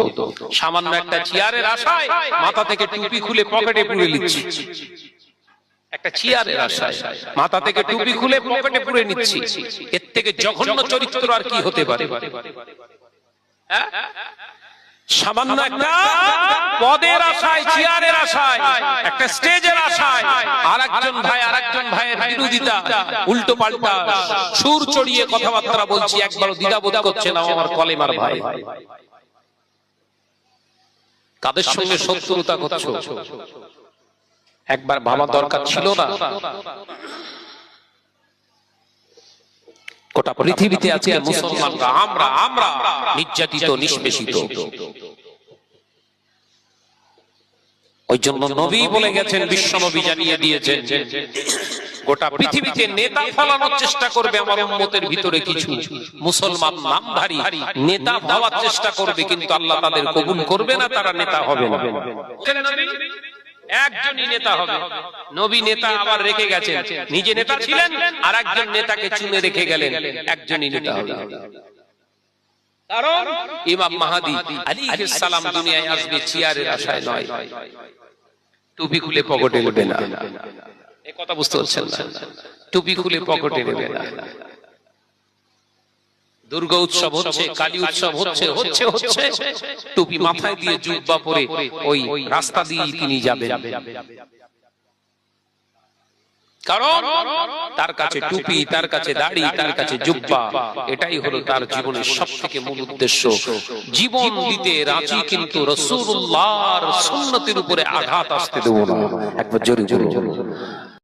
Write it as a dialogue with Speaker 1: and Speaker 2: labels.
Speaker 1: হতো। সামান্য একটা চেয়ারের আশায় মাথা থেকে টুপি খুলে পকেটে পুরে নিচ্ছি, একটা চেয়ারের আশায় মাথা থেকে টুপি খুলে পকেটে পুরে নিচ্ছি। এর থেকে জঘন্য চরিত্র আর কি হতে পারে? সামান্য একটা পদের আশায়, চেয়ারের আশায়, একটা স্টেজের আশায় আরেকজন ভাইয়ের বিরোধিতা, উল্টো পাল্টা সুর চড়িয়ে কথাবার্তা বলছি, একবারও দ্বিধাবোধ করছে না আমার কলেমার ভাই। কাদের সঙ্গে শত্রুতা করছো একবার ভাবা দরকার ছিল না? গোটা পৃথিবীতে আজকে মুসলমানরা আমরা নির্যাতিত, নিষ্পেষিত। ওই জন্য নবী বলে গেছেন, বিশ্ব নবী জানিয়ে দিয়েছেন, গোটা পৃথিবীতে নেতা ফলানোর চেষ্টা করবে আমার উম্মতের ভিতরে কিছু মুসলমান নামধারী নেতা হওয়ার চেষ্টা করবে, কিন্তু আল্লাহ তাদের কবুল করবে না, তারা নেতা হবে না। একজনই নেতা হবে। নবী নেতা আবার রেখে গেছেন, নিজে নেতা ছিলেন আর একজন নেতাকে চুনে রেখে গেলেন, একজনই নেতা হবে। কারণ ইমাম মাহদী আলাইহিস সালাম দুনিয়ায় আসবে চেয়ারের আশায় নয়, টুপি খুলে পকেটে নেবে না। এই কথা বুঝতে পারছেন না? টুপি খুলে পকেটে নেবে না। দুর্গা উৎসব হচ্ছে, কালী উৎসব হচ্ছে, টুপি মাথায় দিয়ে জুব্বা পরে ওই রাস্তা দিয়ে তিনি যাবেন। কারণ তার কাছে টুপি, তার কাছে দাড়ি, তার কাছে জুব্বা, এটাই হলো তার জীবনের সবথেকে মূল উদ্দেশ্য। জীবন দিতে রাজি, কিন্তু রাসূলুল্লাহর সুন্নতের উপরে আঘাত আসতে দেব না। একবার জোরে জোরে